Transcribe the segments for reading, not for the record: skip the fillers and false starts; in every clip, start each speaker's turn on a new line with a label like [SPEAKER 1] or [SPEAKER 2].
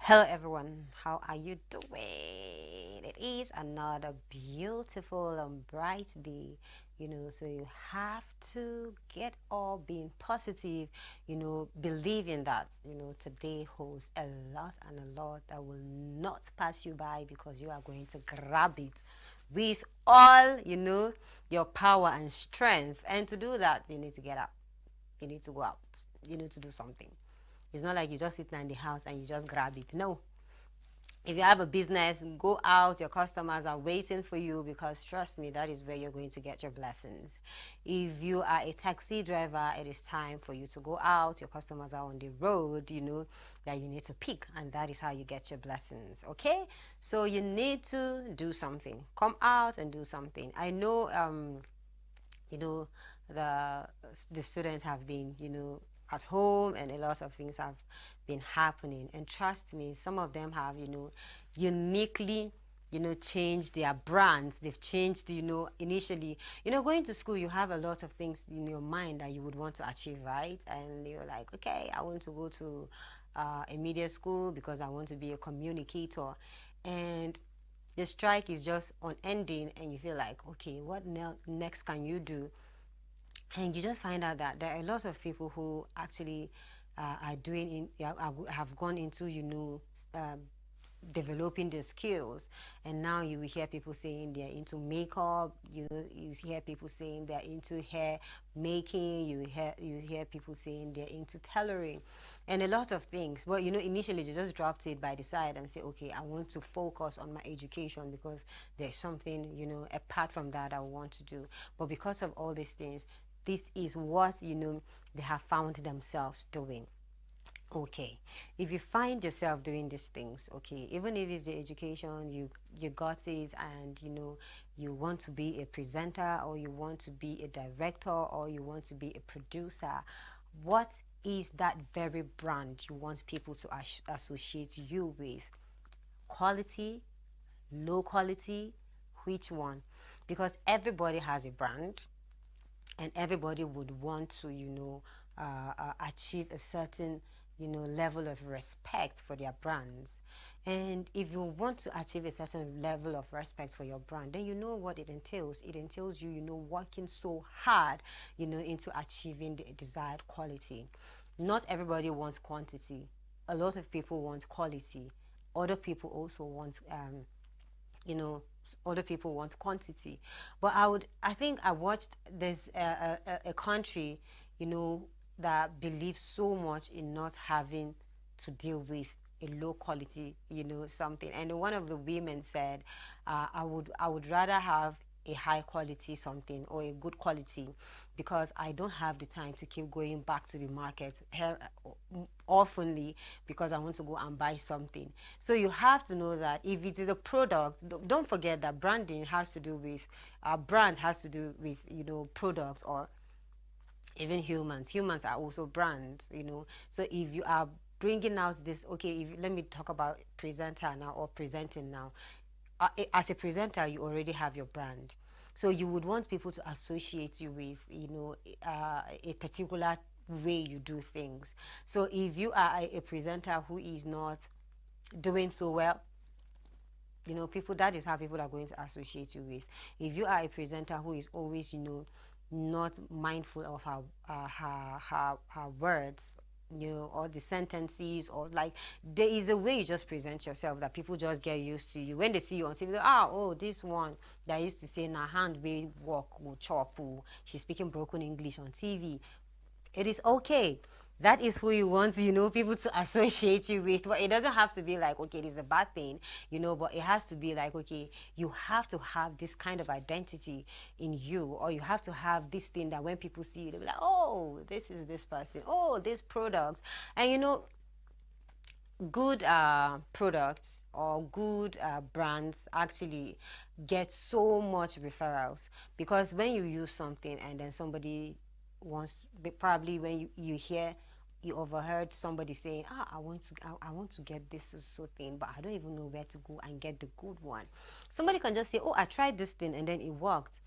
[SPEAKER 1] Hello everyone, how are you doing? It is another beautiful and bright day, so you have to get up being positive, believing that, today holds a lot and a lot that will not pass you by because you are going to grab it with all, your power and strength. And to do that, you need to get up, you need to go out, you need to do something. It's not like you just sit in the house and you just grab it. No. If you have a business, go out. Your customers are waiting for you because trust me, that is where you're going to get your blessings. If you are a taxi driver, it is time for you to go out. Your customers are on the road, that you need to pick, and that is how you get your blessings. Okay? So you need to do something. Come out and do something. I know you know the students have been at home, and a lot of things have been happening, and trust me, some of them have uniquely changed their brands. They've changed, initially, going to school, you have a lot of things in your mind that you would want to achieve, right? And you're like, okay, I want to go to a media school because I want to be a communicator. And the strike is just on ending, and you feel like, okay, what next can you do? And you just find out that there are a lot of people who actually are doing have gone into developing their skills. And now you will hear people saying they're into makeup, you hear people saying they're into hair making, you hear people saying they're into tailoring and a lot of things. But initially they just dropped it by the side and say, okay, I want to focus on my education because there's something apart from that I want to do. But because of all these things, this is what they have found themselves doing. Okay, if you find yourself doing these things, okay, even if it's the education, you got it, and you want to be a presenter, or you want to be a director, or you want to be a producer, what is that very brand you want people to associate you with? Quality, low quality, which one? Because everybody has a brand, and everybody would want to achieve a certain level of respect for their brands. And if you want to achieve a certain level of respect for your brand, then you know what it entails. It entails you working so hard into achieving the desired quality. Not everybody wants quantity. A lot of people want quality. Other people also want you know other people want quantity. But I think I watched this a country that believes so much in not having to deal with a low quality something. And one of the women said, I would rather have a high quality something, or a good quality, because I don't have the time to keep going back to the market here oftenly because I want to go and buy something. So you have to know that if it is a product, don't forget that branding has to do with brand has to do with products, or even humans are also brands. So if you are bringing out this, okay, let me talk about presenter now, or presenting now. As a presenter, you already have your brand, so you would want people to associate you with a particular way you do things. So if you are a presenter who is not doing so well, people, that is how people are going to associate you with. If you are a presenter who is always not mindful of her words, or the sentences, or like, there is a way you just present yourself that people just get used to you. When they see you on TV, oh, this one that used to say, na hand way walk will chop, oh, she's speaking broken English on TV. It is okay. That is who you want, people to associate you with. But it doesn't have to be like, okay, it is a bad thing, but it has to be like, okay, you have to have this kind of identity in you, or you have to have this thing that when people see you, they'll be like, oh, this is this person, oh, this product. And good products or good brands actually get so much referrals, because when you use something and then somebody wants, probably when you hear, you overheard somebody saying, I want to get this so thing, but I don't even know where to go and get the good one. Somebody can just say, oh, I tried this thing and then it worked.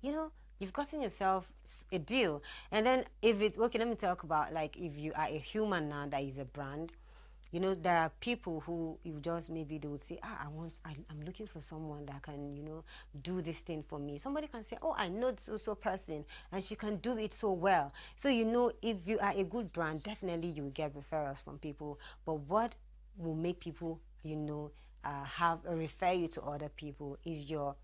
[SPEAKER 1] You've gotten yourself a deal. And then if it's okay, let me talk about, like, if you are a human now that is a brand, You know, there are people who you just, maybe they would say, I'm looking for someone that can, do this thing for me. Somebody can say, oh, I know this so person and she can do it so well. So, if you are a good brand, definitely you will get referrals from people. But what will make people, have refer you to other people is your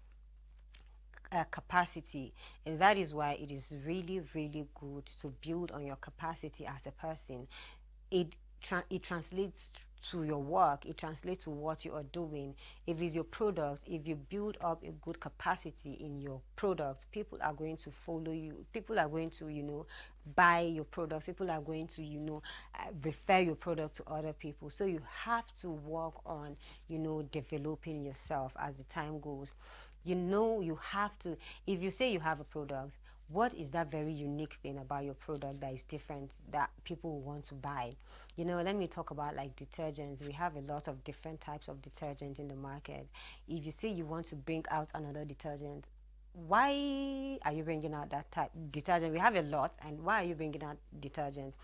[SPEAKER 1] capacity. And that is why it is really, really good to build on your capacity as a person. It translates to your work, it translates to what you are doing. If it's your product, if you build up a good capacity in your product, people are going to follow you, people are going to buy your products, people are going to refer your product to other people. So you have to work on developing yourself as the time goes. You have to, if you say you have a product, what is that very unique thing about your product that is different that people want to buy? Let me talk about like detergents. We have a lot of different types of detergents in the market. If you say you want to bring out another detergent, why are you bringing out that type detergent? We have a lot, and why are you bringing out detergent?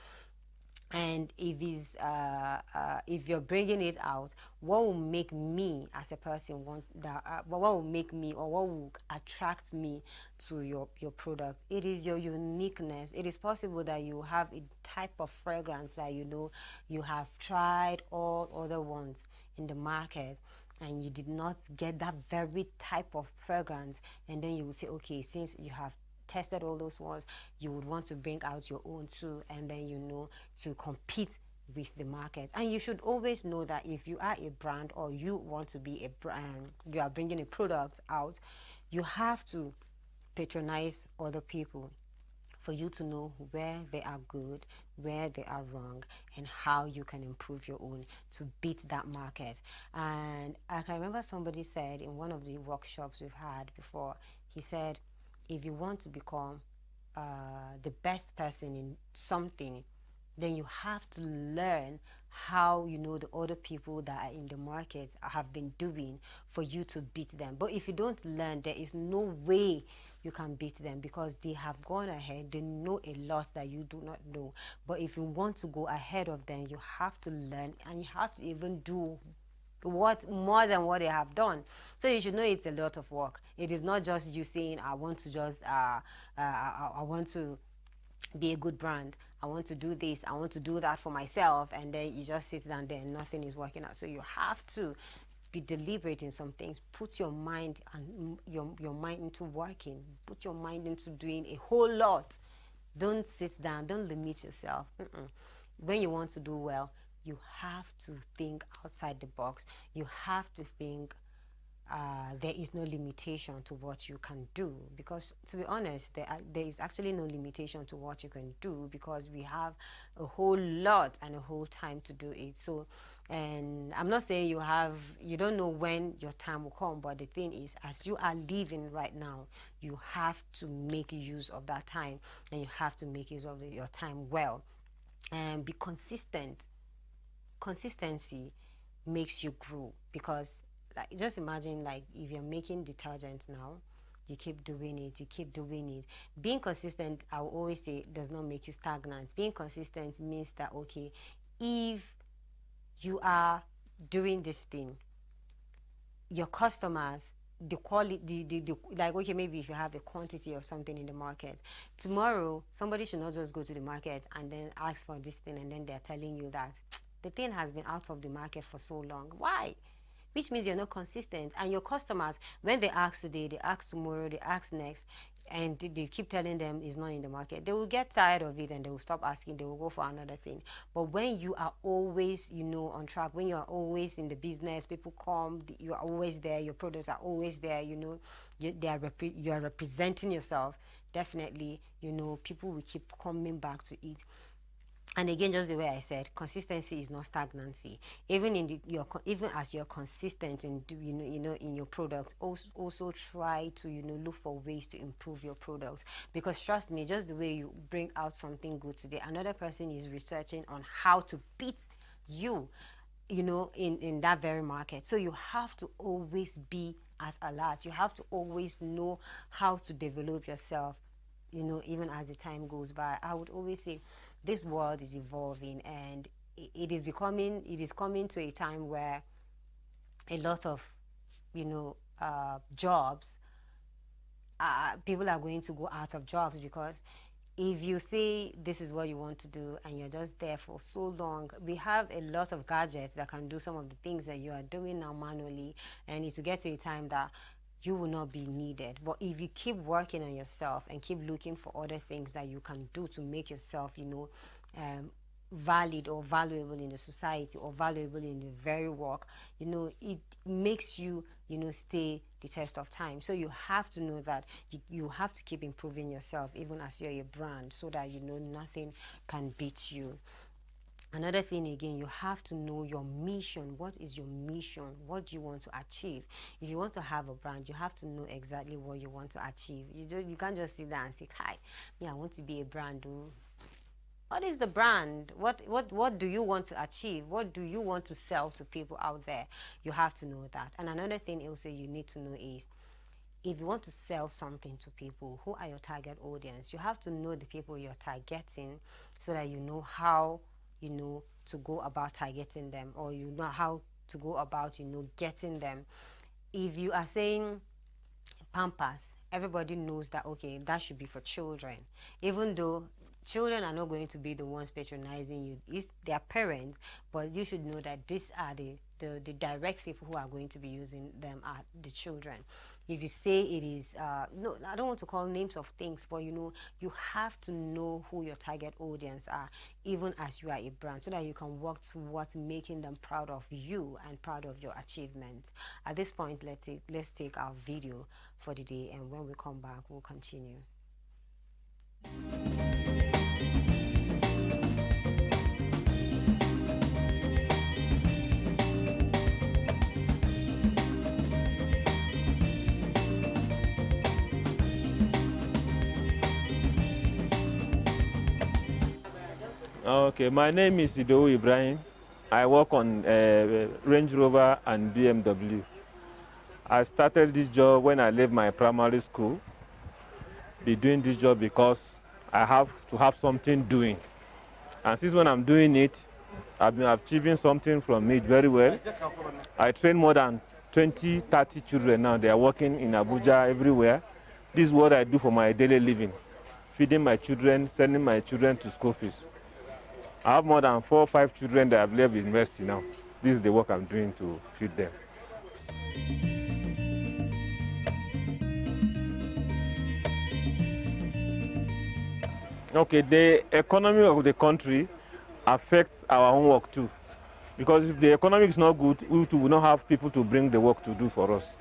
[SPEAKER 1] And if you're bringing it out, what will make me as a person want that, what will make me, or what will attract me to your product? It is your uniqueness. It is possible that you have a type of fragrance that you have tried all other ones in the market, and you did not get that very type of fragrance, and then you will say, okay, since you have tested all those ones, you would want to bring out your own too, and then to compete with the market. And you should always know that if you are a brand, or you want to be a brand, you are bringing a product out, you have to patronize other people for you to know where they are good, where they are wrong, and how you can improve your own to beat that market. And I can remember somebody said in one of the workshops we've had before, he said, if you want to become the best person in something, then you have to learn how the other people that are in the market have been doing for you to beat them. But if you don't learn, there is no way you can beat them, because they have gone ahead, they know a lot that you do not know. But if you want to go ahead of them, you have to learn, and you have to even do what more than what they have done. So you should know it's a lot of work. It is not just you saying, I want to just I want to be a good brand, I want to do this, I want to do that for myself, and then you just sit down there and nothing is working out. So you have to be deliberate in some things. Put your mind and your mind into working. Put your mind into doing a whole lot. Don't sit down, don't limit yourself. When you want to do well, you have to think outside the box. You have to think there is no limitation to what you can do, because to be honest, there is actually no limitation to what you can do, because we have a whole lot and a whole time to do it. So, and I'm not saying you don't know when your time will come, but the thing is, as you are living right now, you have to make use of that time, and you have to make use of your time well, and be consistent. Consistency makes you grow, because like, just imagine, like, if you're making detergent now, you keep doing it, you keep doing it. Being consistent, I will always say, does not make you stagnant. Being consistent means that, okay, if you are doing this thing, your customers, the quality, like, okay, maybe if you have a quantity of something in the market, tomorrow somebody should not just go to the market and then ask for this thing, and then they're telling you that the thing has been out of the market for so long. Why? Which means you're not consistent. And your customers, when they ask today, they ask tomorrow, they ask next, and they keep telling them it's not in the market, they will get tired of it and they will stop asking, they will go for another thing. But when you are always on track, when you are always in the business, people come, you are always there, your products are always there, you are representing yourself, definitely people will keep coming back to it. And again, just the way I said, consistency is not stagnancy. Even even as you're consistent in in your products, also try to look for ways to improve your products. Because trust me, just the way you bring out something good today, another person is researching on how to beat you, in that very market. So you have to always be at alert. You have to always know how to develop yourself, even as the time goes by. I would always say this world is evolving, and it is coming to a time where a lot of, jobs, people are going to go out of jobs, because if you say this is what you want to do and you're just there for so long, we have a lot of gadgets that can do some of the things that you are doing now manually, and it will get to a time that you will not be needed. But if you keep working on yourself and keep looking for other things that you can do to make yourself, valid or valuable in the society, or valuable in the very work, it makes you, stay the test of time. So you have to know that you have to keep improving yourself, even as you're a brand, so that nothing can beat you. Another thing again, you have to know your mission. What is your mission? What do you want to achieve? If you want to have a brand, you have to know exactly what you want to achieve. You can't just sit there and say, hi, me, I want to be a brand. What is the brand? What do you want to achieve? What do you want to sell to people out there? You have to know that. And another thing also you need to know is, if you want to sell something to people, who are your target audience? You have to know the people you're targeting, so that you know how, to go about targeting them, or you know how to go about, getting them. If you are saying Pampers, everybody knows that, okay, that should be for children, even though children are not going to be the ones patronizing you. It's their parents, but you should know that these are the direct people who are going to be using them are the children. If you say it is, no, I don't want to call names of things, but you have to know who your target audience are, even as you are a brand, so that you can work towards making them proud of you and proud of your achievements. At this point, let's take our video for the day, and when we come back, we'll continue.
[SPEAKER 2] Okay, my name is Ido Ibrahim. I work on Range Rover and BMW. I started this job when I left my primary school. Be doing this job because I have to have something doing. And since when I'm doing it, I've been achieving something from it very well. I train more than 20, 30 children now. They are working in Abuja, everywhere. This is what I do for my daily living. Feeding my children, sending my children to school fees. I have more than 4 or 5 children that have left university now. This is the work I'm doing to feed them. Okay, the economy of the country affects our own work too. Because if the economy is not good, we too will not have people to bring the work to do for us.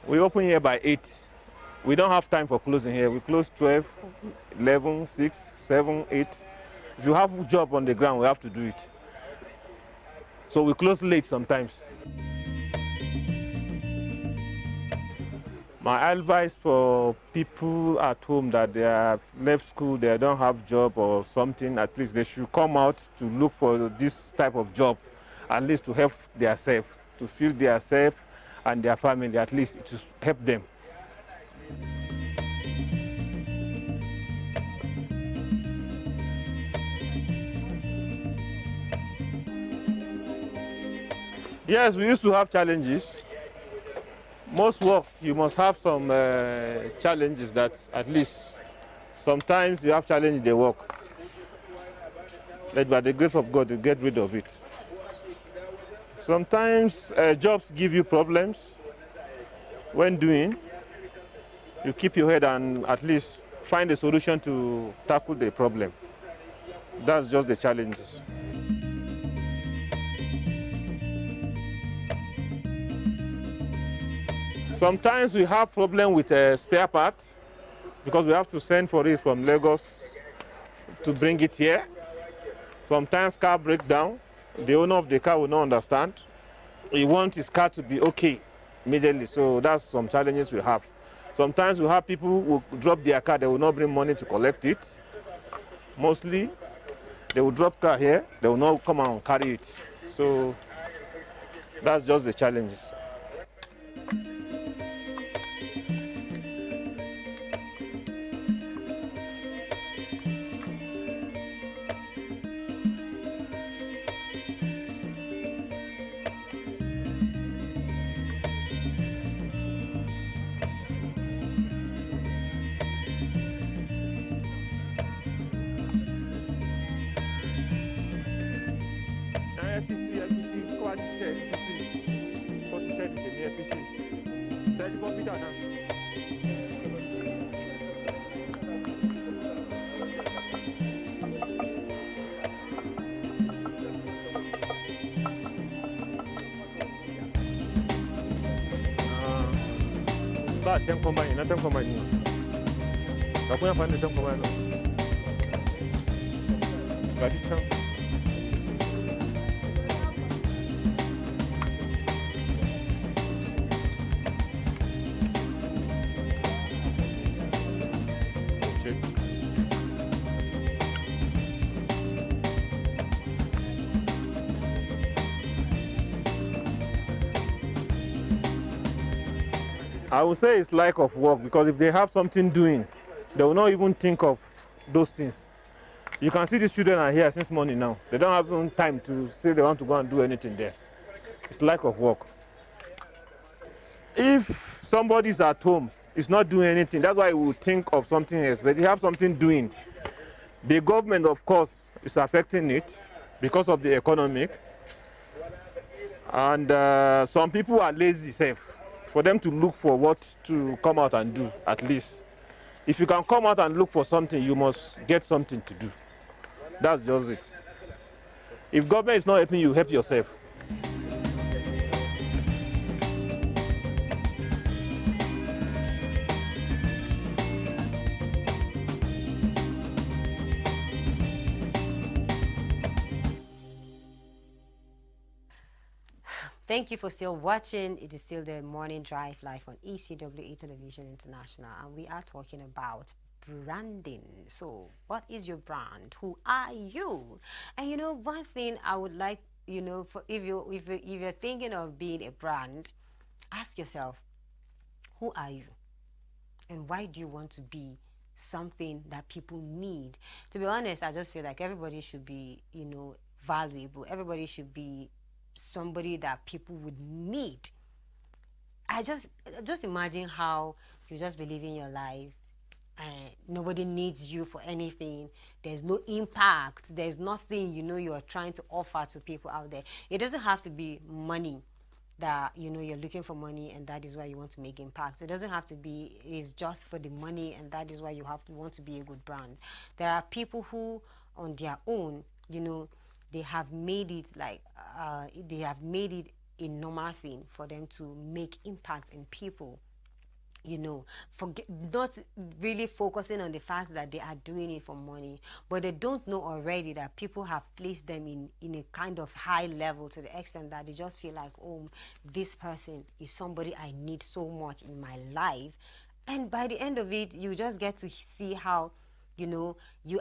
[SPEAKER 2] We open here by 8. We don't have time for closing here. We close 12, 11, 6, 7, 8. If you have a job on the ground, we have to do it. So we close late sometimes. My advice for people at home that they have left school, they don't have job or something, at least they should come out to look for this type of job, at least to help themselves, to feed themselves and their family, at least to help them. Yes, we used to have challenges. Most work, you must have some challenges that at least sometimes you have challenge the work. But by the grace of God, you get rid of it. Sometimes jobs give you problems. When doing, you keep your head and at least find a solution to tackle the problem. That's just the challenges. Sometimes we have problem with spare parts because we have to send for it from Lagos to bring it here. Sometimes car break down. The owner of the car will not understand. He wants his car to be okay immediately. So that's some challenges we have. Sometimes we have people who will drop their car. They will not bring money to collect it. Mostly, they will drop car here. They will not come and carry it. So that's just the challenges. Ba tem combine, não tem combine. Tá com a fan tem combine. Vai de chão. I would say it's lack of work, because if they have something doing, they will not even think of those things. You can see these children are here since morning now. They don't have even time to say they want to go and do anything there. It's lack of work. If somebody's at home, is not doing anything, that's why we will think of something else. But they have something doing. The government, of course, is affecting it because of the economic. And some people are lazy, safe, for them to look for what to come out and do, at least. If you can come out and look for something, you must get something to do. That's just it. If government is not helping you, help yourself.
[SPEAKER 1] Thank you for still watching. It is still the Morning Drive live on ECWA Television International, and we are talking about branding. So what is your brand? Who are you? And you know, one thing I would like, you know, for if you're thinking of being a brand, ask yourself, who are you? And why do you want to be something that people need? To be honest, I just feel like everybody should be, you know, valuable. Everybody should be somebody that people would need. I just imagine how you just be living your life and nobody needs you for anything. There's no impact. There's nothing, you know, you're trying to offer to people out there. It doesn't have to be money that, you know, you're looking for money and that is why you want to make impact. It doesn't have to be, it's just for the money and that is why you have to want to be a good brand. There are people who on their own, you know, they have made it like they have made it a normal thing for them to make impact in people, you know, forget, not really focusing on the fact that they are doing it for money, but they don't know already that people have placed them in a kind of high level to the extent that they just feel like, oh, this person is somebody I need so much in my life. And by the end of it, you just get to see how, you know, you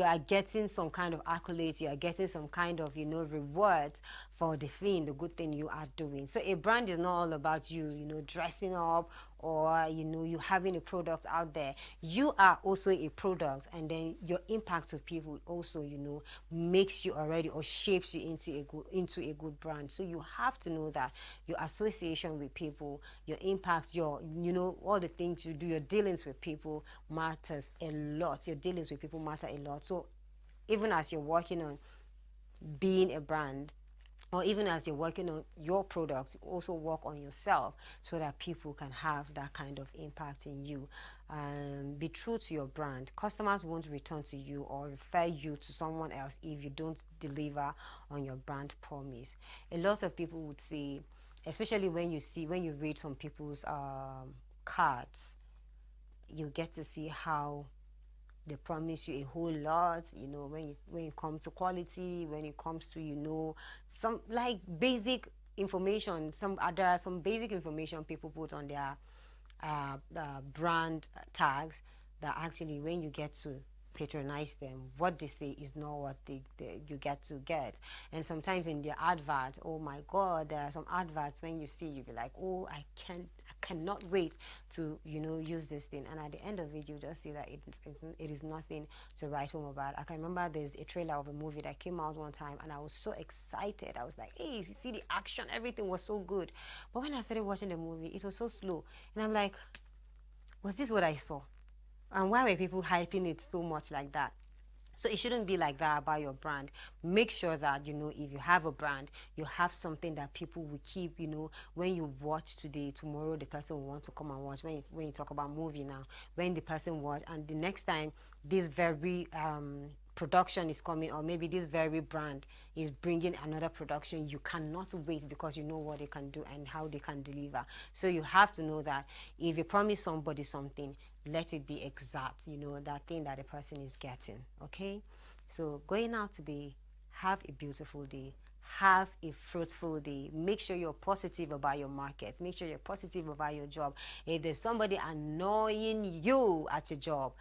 [SPEAKER 1] are getting some kind of accolades, you are getting some kind of, you know, rewards for the thing, the good thing you are doing. So a brand is not all about you, you know, dressing up or, you know, you having a product out there. You are also a product, and then your impact to people also, you know, makes you already or shapes you into a good brand. So you have to know that your association with people, your impact, your, you know, all the things you do, your dealings with people matters a lot. Your dealings with people matter a lot. So even as you're working on being a brand, or even as you're working on your products, you also work on yourself so that people can have that kind of impact in you. Be true to your brand. Customers won't return to you or refer you to someone else if you don't deliver on your brand promise. A lot of people would say, especially when you read some people's cards, you get to see how they promise you a whole lot, you know, when it comes to quality, when it comes to, you know, some like basic information, some basic information people put on their brand tags, that actually when you get to patronize them, what they say is not what you get to get. And sometimes in their advert, oh my god, there are some adverts when you see, you'll be like, oh, I cannot wait to, you know, use this thing. And at the end of it, you just see that it is nothing to write home about. I can remember there's a trailer of a movie that came out one time and I was so excited. I was like, hey, you see the action, everything was so good. But when I started watching the movie, it was so slow. And I'm like, was this what I saw? And why were people hyping it so much like that? So it shouldn't be like that about your brand. Make sure that, if you have a brand, you have something that people will keep, when you watch today, tomorrow the person will want to come and watch. When you talk about movie now, when the person watch, and the next time this very production is coming, or maybe this very brand is bringing another production, you cannot wait, because you know what they can do and how they can deliver. So you have to know that if you promise somebody something, let it be exact, that thing that the person is getting. Okay, so going out today, have a beautiful day, have a fruitful day. Make sure you're positive about your market. Make sure you're positive about your job. If there's somebody annoying you at your job,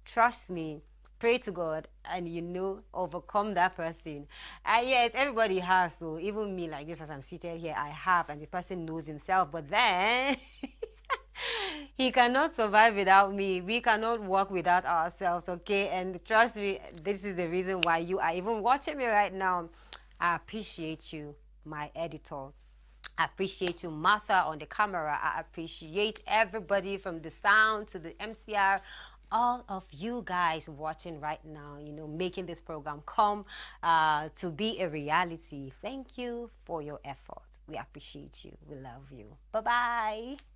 [SPEAKER 1] trust me, pray to God and overcome that person. And yes, everybody has. So even me, like this, as I'm seated here, I have, and the person knows himself. But then he cannot survive without me. We cannot work without ourselves, okay? And trust me, this is the reason why you are even watching me right now. I appreciate you, my editor. I appreciate you, Martha, on the camera. I appreciate everybody from the sound to the MCR. All of you guys watching right now, making this program come to be a reality. Thank you for your effort. We appreciate you. We love you. Bye-bye.